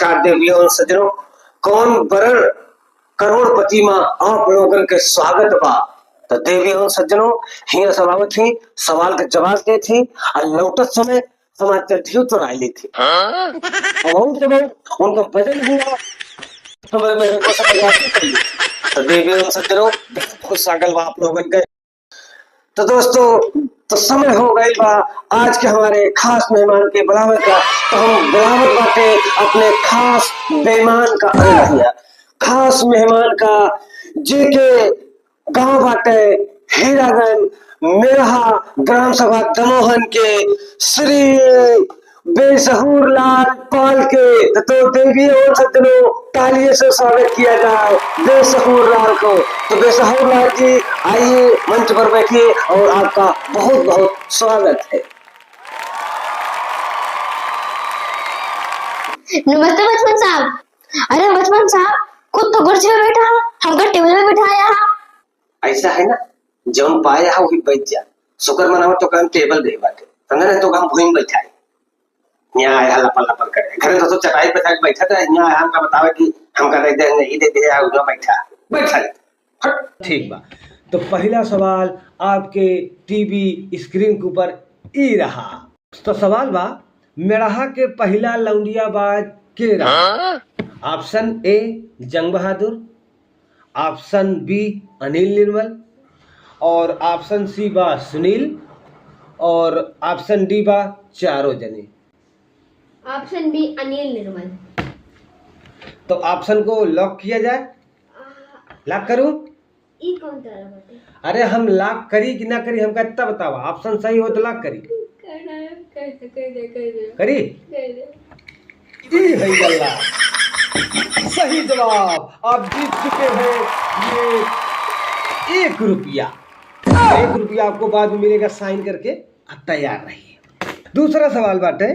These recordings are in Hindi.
नमस्कार देवियों और सज्जनों। कौन वरण करोड़पति मां आप लोगन के स्वागत बा। तो देवियों और सज्जनों, हिया सवाल थी, सवाल का जवाब दे थी और लौटत समय समाचार ढेर तो राय ली थी और जब उनका बदल हुआ तो मेरे को समझ आती थी। तो देवियों और सज्जनों, बहुत स्वागत बा आप लोगन के। तो दोस्तों, तो समय हो गई बा आज के हमारे खास मेहमान के बुलावट का। तो हम बुलावट बाटे अपने खास मेहमान का भैया खास मेहमान का जेके गांव बाटे हीरागंज मेरहा ग्राम सभा दमोहन के श्री बेसहूर लाल पाल के। तो देवी और सज्जनों, तालियों से स्वागत किया जाए बेसहूर लाल को। तो बेसहूर लाल जी आइए मंच पर बैठिए और आपका बहुत बहुत स्वागत है। नमस्ते बचपन साहब। अरे बचपन साहब, खुद तो कुर्सी पे बैठा है, हमको टेबल पे बिठाया है। ऐसा है ना, जौन पाया वही बैठ जा। शुक्र मनाओ तो काम टेबल दे बाटे, समझे ना, तो हम भूमि बैठाए यहाँ आया लपड़ लपड़ करे। घर तो चटाई पे बैठा था, यहाँ आया हमका बतावे कि हमका नहीं दे नहीं दे दे उधर बैठा बैठा। ठीक बा। तो पहला सवाल आपके टीवी स्क्रीन के ऊपर ई रहा। तो सवाल बा, मेड़हा के पहला लौंडियाबाज के रहा। ऑप्शन ए जंग बहादुर, ऑप्शन बी अनिल निर्मल, और ऑप्शन सी बा सुनील, और ऑप्शन डी बा चारों जने। ऑप्शन बी अनिल निर्मल। तो ऑप्शन को लॉक किया जाए। लॉक करूं? ई कौन तरह बाटे? अरे हम लॉक करी कि ना करी हमका इतना बताओ। ऑप्शन सही हो तो लॉक करी। करना है, कर दे करी ई है गल्ला। सही जवाब। आप जीत चुके हैं ये 1 रुपया। 1 रुपया आपको बाद में मिलेगा, साइन करके आप तैयार रहिए। दूसरा सवाल बाटे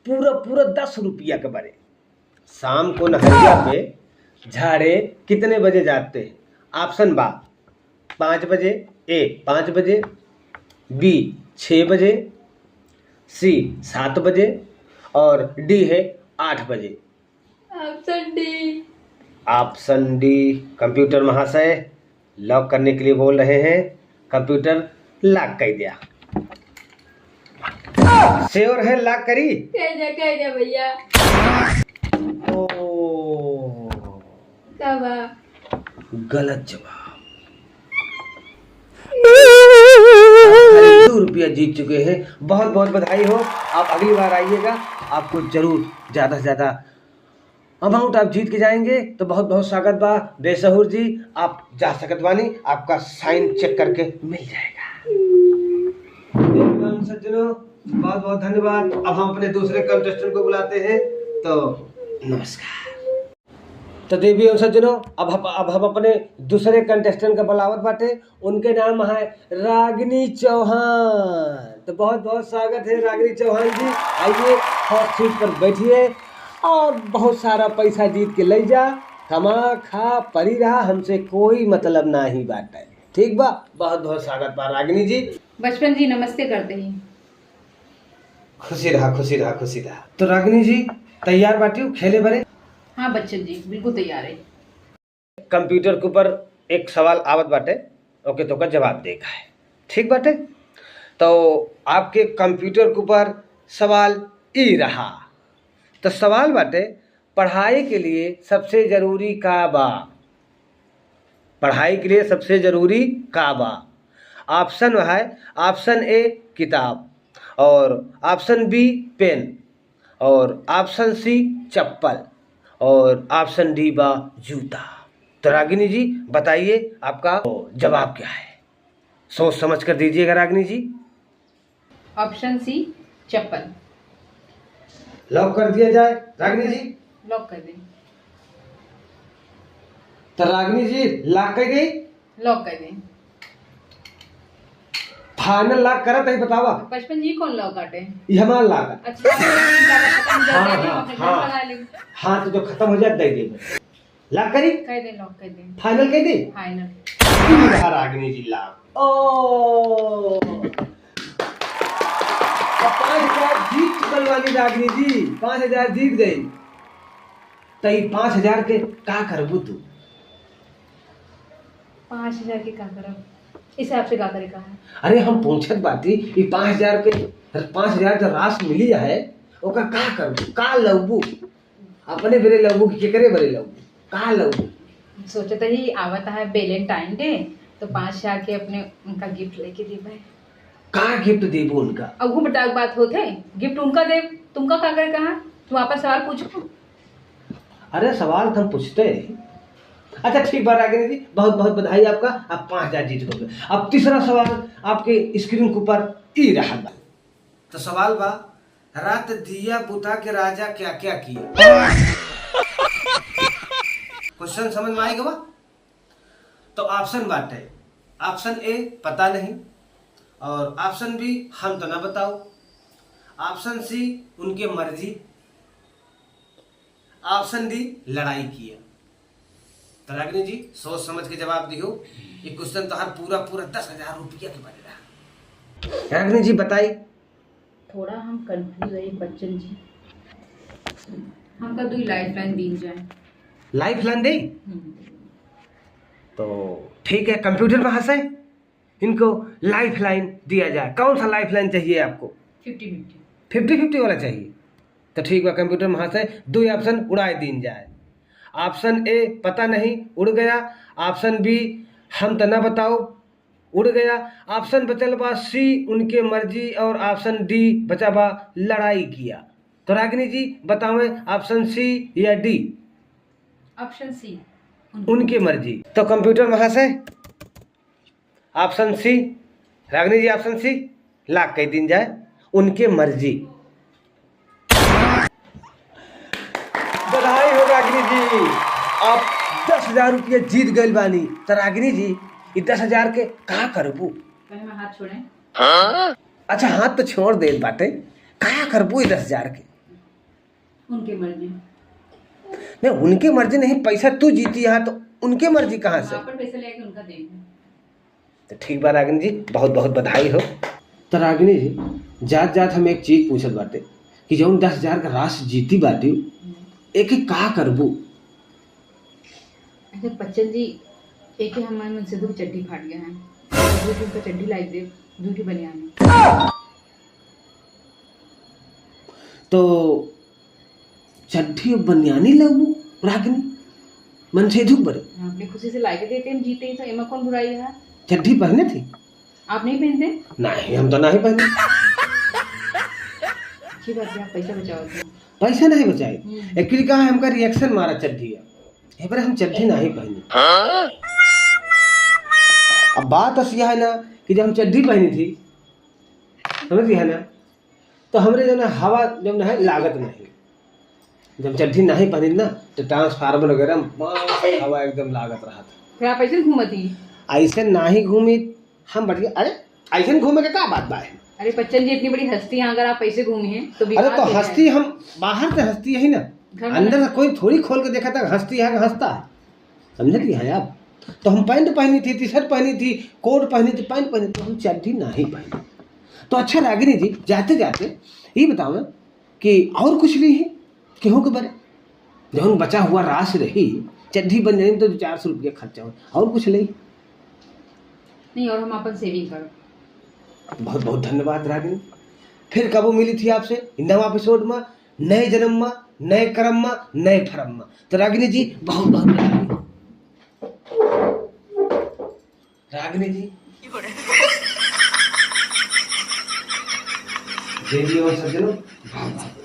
पूरा पूरा 10 रुपया के बारे। शाम को नहरिया पे झाड़े कितने बजे जाते हैं? ऑप्शन बा 5 बजे, ए 5 बजे, बी 6 बजे, सी 7 बजे, और डी है 8 बजे। Option D. Option D computer महाशय लॉक करने के लिए बोल रहे हैं। कंप्यूटर लॉक कर दिया। श्योर है? लॉक करी? कह दे भैया। गलत जवाब। 2 रुपया जीत चुके हैं। बहुत बहुत बधाई हो। आप अगली बार आइएगा, आपको जरूर ज्यादा से ज्यादा अमाउंट आप जीत के जाएंगे। तो बहुत बहुत स्वागत बा बेसहूर जी, आप जा सकत बानी, आपका साइन चेक करके मिल जाएगा। सज्जनों, बहुत बहुत धन्यवाद। अब हम अपने दूसरे कंटेस्टेंट को बुलाते हैं। तो नमस्कार। तो देवी और सज्जनों, अब हम अपने दूसरे कंटेस्टेंट का बुलावत बाटे। उनके नाम है रागिनी चौहान। तो बहुत बहुत स्वागत है रागिनी चौहान जी। आइए हॉट सीट पर बैठिए और बहुत सारा पैसा जीत के ले जा। कमा खा परी रहा, हमसे कोई मतलब ना ही बात है। ठीक बा? बहुत बहुत स्वागत बा रागिनी जी। बचपन जी नमस्ते करते हैं। खुशी रहा खुशी रहा खुशी रहा। तो रागिनी जी तैयार बाटी खेले बरे? हाँ बच्चन जी बिल्कुल तैयार है। कंप्यूटर के ऊपर एक सवाल आवत बाटे, ओके तो का जवाब देगा है। ठीक बाटे? तो आपके कंप्यूटर के ऊपर सवाल ई रहा। तो सवाल बाटे, पढ़ाई के लिए सबसे जरूरी का बा? पढ़ाई के लिए सबसे जरूरी का बा? ऑप्शन है ऑप्शन ए किताब, और ऑप्शन बी पेन, और ऑप्शन सी चप्पल, और ऑप्शन डी बा जूता। तो रागिनी जी बताइए आपका जवाब क्या है? सोच समझ कर दीजिएगा रागिनी जी। ऑप्शन सी चप्पल। लॉक कर दिया जाए रागिनी जी? लॉक कर दें। तो रागिनी जी लॉक कर गई? लॉक कर दें। फाइनल लॉक करा तो ही बतावा। बचपन जी कौन लॉक काटे? ये हमारा लॉक है। अच्छा हाँ तो जो खत्म हो जाए दे दे। लॉक करी? कर दें, लॉक कर दें। फाइनल कर दी? फाइनल। रागिनी जी लॉक। ओ 5,000 जीत चुकल वाली रागिनी जी, 5,000 जीत गई। तो ये 5,000 के का करबू तू? 5,000 के का करब? इस हिसाब से का करे का है? अरे हम पूछत बाती ये 5,000 के 5,000 जो रास मिली है ओका का करबू, का लबू? अपने बेरे लबू कि केकरे बेरे लबू, का लबू? सोचत ही आवत है वैलेंटाइन डे, तो 5,000 के अपने उनका गिफ्ट लेके देबे। का गिफ्ट देबू उनका? अब वो बटाक बात होते, गिफ्ट उनका दे, तुमका का करे का है? तुम वापस सवाल पूछो। अरे सवाल तो हम पूछते हैं। अच्छा ठीक बात रागिनी जी, बहुत बहुत बधाई आपका, आप 5,000 जीत गए। अब तीसरा सवाल आपके स्क्रीन के ऊपर ई रहा बा। तो सवाल बा, रात दिया बुता के राजा क्या क्या किया? क्वेश्चन समझ में आएगा बा? तो ऑप्शन बाटे, ऑप्शन ए पता नहीं, और ऑप्शन बी हम तो ना बताओ, ऑप्शन सी उनके मर्जी, ऑप्शन डी लड़ाई किया। तो रागिनी जी सोच समझ के जवाब दियो। ये क्वेश्चन तो हर पूरा 10,000 रुपया के बने रहा। रागिनी जी बताई। थोड़ा हम कंफ्यूज है बच्चन जी, हमका 2 लाइफ लाइन दी जाए। लाइफ लाइन दे तो ठीक है, कंप्यूटर में से इनको लाइफ लाइन दिया जाए। कौन सा लाइफ लाइन चाहिए आपको? 50-50 वाला चाहिए। तो ठीक है, कंप्यूटर में से 2 ऑप्शन उड़ाए दीन जाए। ऑप्शन ए पता नहीं, उड़ गया। ऑप्शन बी हम तो ना बताओ, उड़ गया। ऑप्शन बचल बा सी उनके मर्जी, और ऑप्शन डी बचा बा लड़ाई किया। तो रागिनी जी बतावें ऑप्शन सी या डी? ऑप्शन सी उनकी मर्जी। तो कंप्यूटर में से ऑप्शन सी, रागिनी जी ऑप्शन सी लाख कह दिन जाए, उनके मर्जी। बधाई हो रागिनी जी, आप 10,000 रुपये जीत गए बानी। तो रागिनी जी ये 10,000 के का करबू? पहले मैं हाथ छोड़े। अच्छा हाथ तो छोड़ दे बाटे, का करबू ये 10,000 के? उनके मर्जी। नहीं उनकी मर्जी नहीं, पैसा तू जीती है तो उनकी मर्जी कहाँ से? पर पैसा लेके उनका देंगे। तो ठीक बा रागिनी जी, बहुत बहुत बधाई हो। तो रागिनी जी जात जात हम एक चीज पूछत बाटे कि जौन 10,000 का राशि जीती बाटी एक का करबू? अच्छा बच्चन जी, एक ही हमारे मन से 2 चड्डी फाट गया है, 2 दिन का चड्डी लाई दे, 2 बनियान। तो चड्ढी बनियानी लगू रागिनी मन से धूप बड़े अपनी खुशी से ला के देते हैं, जीते ही तो एमा कौन बुराई है? चड्ढी पहने थी? आप नहीं पहनते? नहीं हम तो नहीं पहने। अच्छी बात है, आप पैसा बचाओगे। पैसा नहीं बचाए, एक्चुअली कहा हमका रिएक्शन मारा चड्ढी है पर हम चड्ढी नहीं पहनी। अब बात बस यह है ना कि जब हम चड्ढी पहनी थी समझ गया ना, तो हमरे जो ना हवा जब ना है लागत नहीं। जब चड्ढी नहीं पहनी ना तो ट्रांसफार्मर वगैरह मस्त हवा एकदम लागत रहा था। फिर आप ऐसे घूमती? ऐसे नहीं घूमी हम बढ़िया। अरे ऐसे घूमे का क्या बात बा है? अरे बच्चन जी इतनी बड़ी हस्ती हैं, अगर आप पैसे घूमे हैं तो अरे तो हंसती हम बाहर से हंसती है ना, अंदर से कोई थोड़ी खोल के देखा था हंसती है कि हंसता है, समझ लिया है आप? तो हम पैंट पहनी थी, टी शर्ट पहनी थी, कोट पहनी थी, पैंट पहनी थी, हम चड्ढी नहीं पहनी। तो अच्छा रागिनी जी जाते जाते ये बताओ ना कि और कुछ भी है केहू के बारे जब बचा हुआ राशि रही चड्ढी बन जाएगी तो 400 रुपया खर्चा हो, और कुछ नहीं? और हम अपन सेविंग करो। बहुत बहुत धन्यवाद रागिनी। फिर कब मिली थी आपसे नवा एपिसोड में, नए जन्म में, नए कर्म में, नए फर्म में। तो रागिनी जी बहुत बहुत बधाई। रागिनी जी देवी और सज्जनों बहुत बहुत